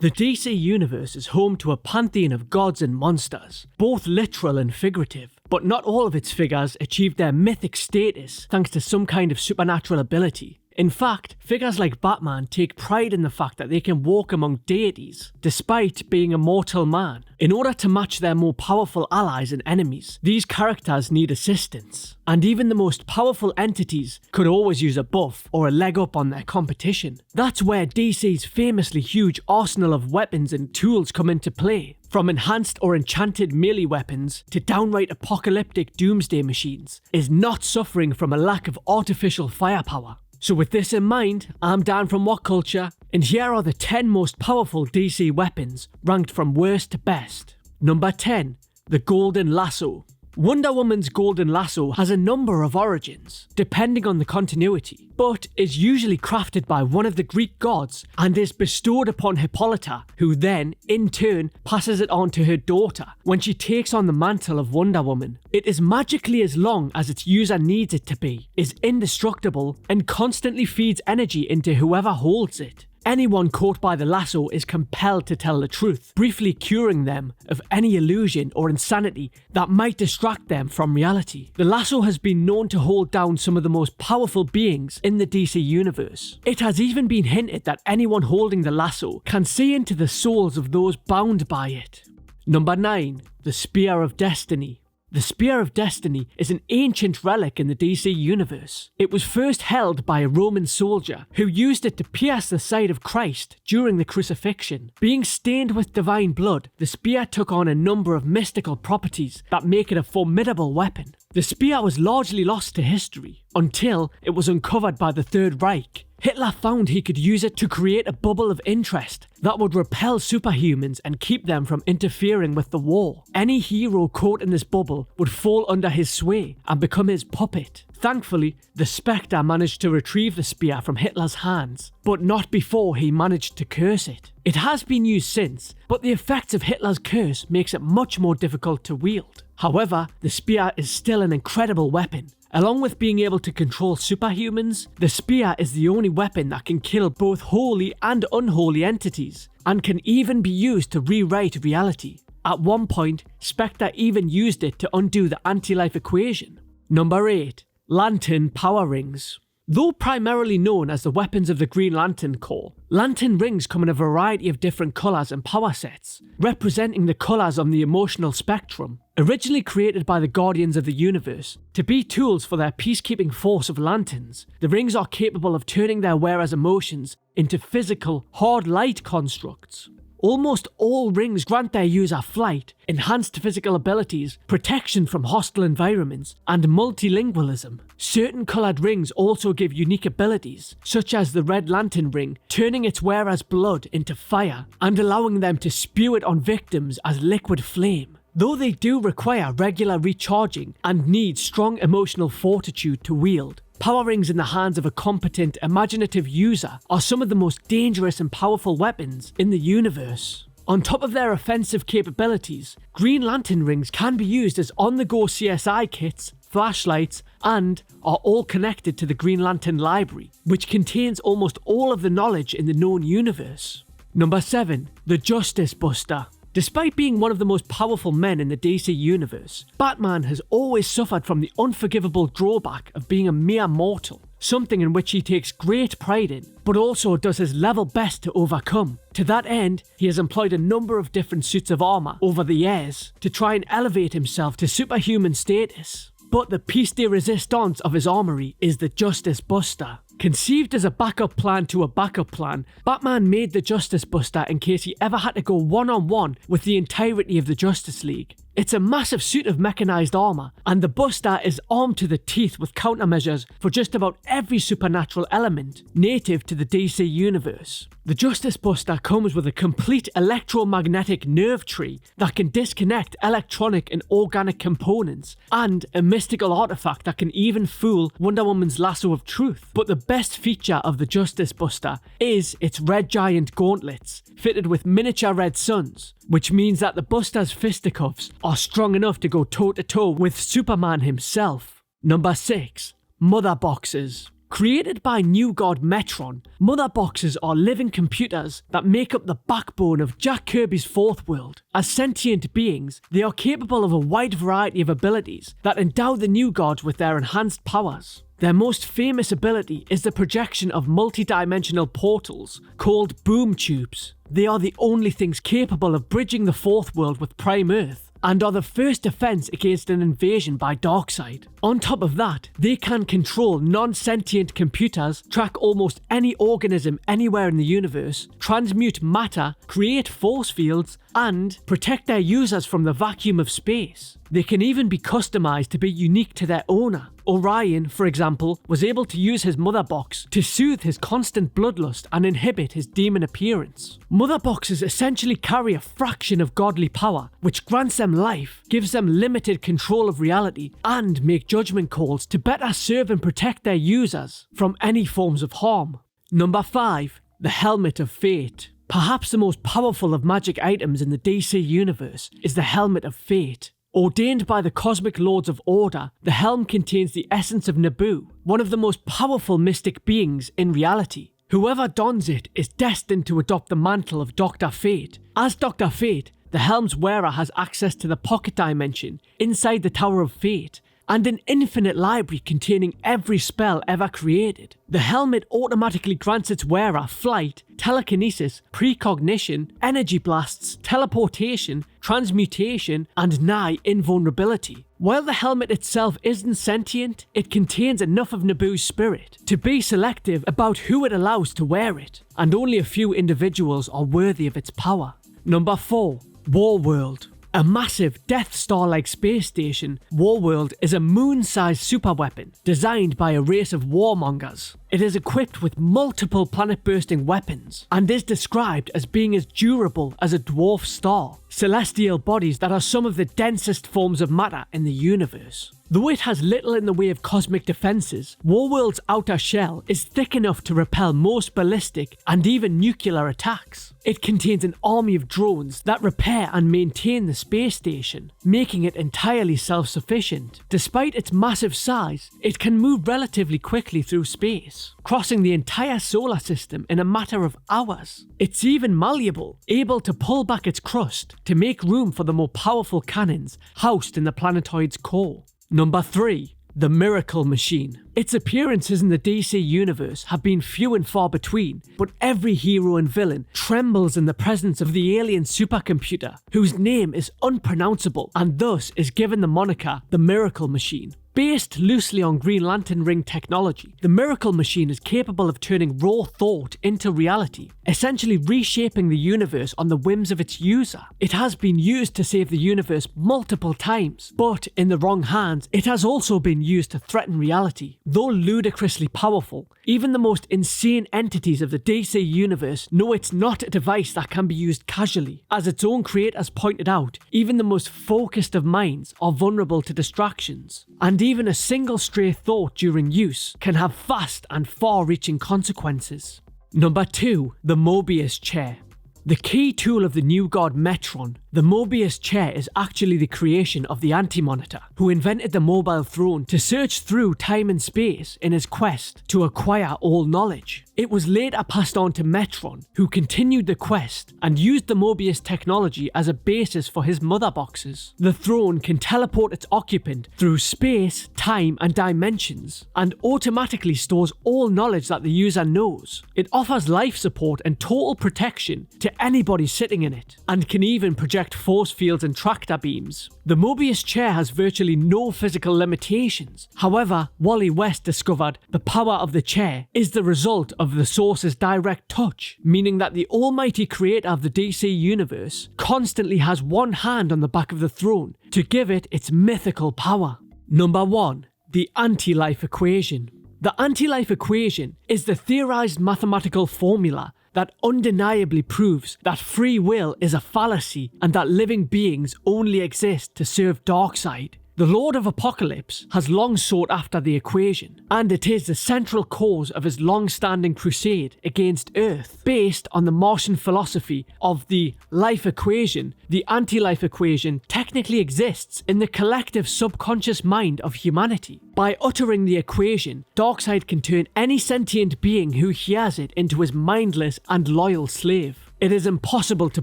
The DC universe is home to a pantheon of gods and monsters, both literal and figurative, but not all of its figures achieved their mythic status thanks to some kind of supernatural ability. In fact, figures like Batman take pride in the fact that they can walk among deities, despite being a mortal man. In order to match their more powerful allies and enemies, these characters need assistance. And even the most powerful entities could always use a buff or a leg up on their competition. That's where DC's famously huge arsenal of weapons and tools come into play. From enhanced or enchanted melee weapons to downright apocalyptic doomsday machines, is not suffering from a lack of artificial firepower. So with this in mind, I'm Dan from What Culture, and here are the 10 most powerful DC weapons, ranked from worst to best. Number 10. The Golden Lasso. Wonder Woman's Golden Lasso has a number of origins, depending on the continuity, but is usually crafted by one of the Greek gods and is bestowed upon Hippolyta, who then, in turn, passes it on to her daughter when she takes on the mantle of Wonder Woman. It is magically as long as its user needs it to be, is indestructible, and constantly feeds energy into whoever holds it. Anyone caught by the lasso is compelled to tell the truth, briefly curing them of any illusion or insanity that might distract them from reality. The lasso has been known to hold down some of the most powerful beings in the DC universe. It has even been hinted that anyone holding the lasso can see into the souls of those bound by it. Number 9. The Spear of Destiny. The Spear of Destiny is an ancient relic in the DC universe. It was first held by a Roman soldier who used it to pierce the side of Christ during the crucifixion. Being stained with divine blood, the spear took on a number of mystical properties that make it a formidable weapon. The spear was largely lost to history until it was uncovered by the Third Reich. Hitler found he could use it to create a bubble of interest that would repel superhumans and keep them from interfering with the war. Any hero caught in this bubble would fall under his sway and become his puppet. Thankfully, the Spectre managed to retrieve the spear from Hitler's hands, but not before he managed to curse it. It has been used since, but the effects of Hitler's curse makes it much more difficult to wield. However, the spear is still an incredible weapon. Along with being able to control superhumans, the spear is the only weapon that can kill both holy and unholy entities, and can even be used to rewrite reality. At one point, Spectre even used it to undo the anti-life equation. Number 8. Lantern Power Rings. Though primarily known as the weapons of the Green Lantern Corps, lantern rings come in a variety of different colours and power sets, representing the colours on the emotional spectrum. Originally created by the Guardians of the Universe to be tools for their peacekeeping force of lanterns, the rings are capable of turning their wearers' emotions into physical, hard light constructs. Almost all rings grant their user flight, enhanced physical abilities, protection from hostile environments, and multilingualism. Certain coloured rings also give unique abilities, such as the Red Lantern ring, turning its wearer's blood into fire and allowing them to spew it on victims as liquid flame. Though they do require regular recharging and need strong emotional fortitude to wield, power rings in the hands of a competent, imaginative user are some of the most dangerous and powerful weapons in the universe. On top of their offensive capabilities, Green Lantern rings can be used as on-the-go CSI kits, flashlights, and are all connected to the Green Lantern library, which contains almost all of the knowledge in the known universe. Number 7. The Justice Buster. Despite being one of the most powerful men in the DC universe, Batman has always suffered from the unforgivable drawback of being a mere mortal, something in which he takes great pride in, but also does his level best to overcome. To that end, he has employed a number of different suits of armour over the years to try and elevate himself to superhuman status. But the piece de resistance of his armoury is the Justice Buster. Conceived as a backup plan to a backup plan, Batman made the Justice Buster in case he ever had to go one-on-one with the entirety of the Justice League. It's a massive suit of mechanised armour, and the Buster is armed to the teeth with countermeasures for just about every supernatural element native to the DC universe. The Justice Buster comes with a complete electromagnetic nerve tree that can disconnect electronic and organic components, and a mystical artifact that can even fool Wonder Woman's lasso of truth. But the best feature of the Justice Buster is its red giant gauntlets, fitted with miniature red suns, which means that the Buster's fisticuffs are strong enough to go toe-to-toe with Superman himself. Number 6. Mother Boxes. Created by new god Metron, mother boxes are living computers that make up the backbone of Jack Kirby's Fourth World. As sentient beings, they are capable of a wide variety of abilities that endow the new gods with their enhanced powers. Their most famous ability is the projection of multi-dimensional portals called boom tubes. They are the only things capable of bridging the Fourth World with Prime Earth, and are the first defense against an invasion by Darkseid. On top of that, they can control non-sentient computers, track almost any organism anywhere in the universe, transmute matter, create force fields, and protect their users from the vacuum of space. They can even be customized to be unique to their owner. Orion, for example, was able to use his mother box to soothe his constant bloodlust and inhibit his demon appearance. Mother boxes essentially carry a fraction of godly power, which grants them life, gives them limited control of reality, and make judgment calls to better serve and protect their users from any forms of harm. Number 5. The Helmet of Fate. Perhaps the most powerful of magic items in the DC universe is the Helmet of Fate. Ordained by the Cosmic Lords of Order, the helm contains the essence of Naboo, one of the most powerful mystic beings in reality. Whoever dons it is destined to adopt the mantle of Dr. Fate. As Dr. Fate, the helm's wearer has access to the pocket dimension inside the Tower of Fate, and an infinite library containing every spell ever created. The helmet automatically grants its wearer flight, telekinesis, precognition, energy blasts, teleportation, transmutation, and nigh invulnerability. While the helmet itself isn't sentient, it contains enough of Naboo's spirit to be selective about who it allows to wear it, and only a few individuals are worthy of its power. Number 4. WARWORLD. A massive Death Star-like space station, WARWORLD is a moon-sized superweapon designed by a race of warmongers. It is equipped with multiple planet-bursting weapons and is described as being as durable as a dwarf star, celestial bodies that are some of the densest forms of matter in the universe. Though it has little in the way of cosmic defenses, WARWORLD's outer shell is thick enough to repel most ballistic and even nuclear attacks. It contains an army of drones that repair and maintain the space station, making it entirely self-sufficient. Despite its massive size, it can move relatively quickly through space, crossing the entire solar system in a matter of hours. It's even malleable, able to pull back its crust to make room for the more powerful cannons housed in the planetoid's core. Number 3. The Miracle Machine. Its appearances in the DC universe have been few and far between, but every hero and villain trembles in the presence of the alien supercomputer, whose name is unpronounceable and thus is given the moniker the Miracle Machine. Based loosely on Green Lantern ring technology, the Miracle Machine is capable of turning raw thought into reality, essentially reshaping the universe on the whims of its user. It has been used to save the universe multiple times, but in the wrong hands, it has also been used to threaten reality. Though ludicrously powerful, even the most insane entities of the DC universe know it's not a device that can be used casually. As its own creators pointed out, even the most focused of minds are vulnerable to distractions, and even a single stray thought during use can have vast and far-reaching consequences. Number 2. The MOBIUS chair. The key tool of the new god Metron, the MOBIUS chair is actually the creation of the Anti-Monitor, who invented the mobile throne to search through time and space in his quest to acquire all knowledge. It was later passed on to Metron, who continued the quest and used the MOBIUS technology as a basis for his mother boxes. The throne can teleport its occupant through space, time, and dimensions, and automatically stores all knowledge that the user knows. It offers life support and total protection to anybody sitting in it, and can even project force fields and tractor beams. The MOBIUS chair has virtually no physical limitations. However, Wally West discovered the power of the chair is the result of the source's direct touch, meaning that the almighty creator of the DC universe constantly has one hand on the back of the throne to give it its mythical power. Number 1. The Anti-Life Equation. The anti-life equation is the theorized mathematical formula that undeniably proves that free will is a fallacy and that living beings only exist to serve Darkseid. The Lord of Apocalypse has long sought after the equation, and it is the central cause of his long-standing crusade against Earth, based on the Martian philosophy of the life equation. The anti-life equation technically exists in the collective subconscious mind of humanity. By uttering the equation, Darkseid can turn any sentient being who hears it into his mindless and loyal slave. It is impossible to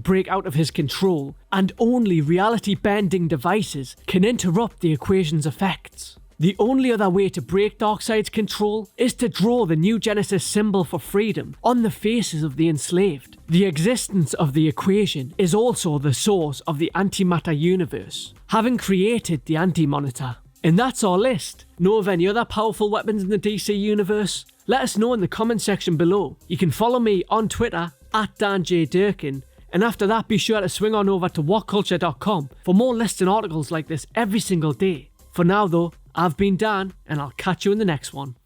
break out of his control, and only reality-bending devices can interrupt the equation's effects. The only other way to break Darkseid's control is to draw the New Genesis symbol for freedom on the faces of the enslaved. The existence of the equation is also the source of the antimatter universe, having created the Anti-Monitor. And that's our list. Know of any other powerful weapons in the DC universe? Let us know in the comment section below. You can follow me on Twitter @DanJDurkin, and after that be sure to swing on over to whatculture.com for more lists and articles like this every single day. For now though, I've been Dan, and I'll catch you in the next one.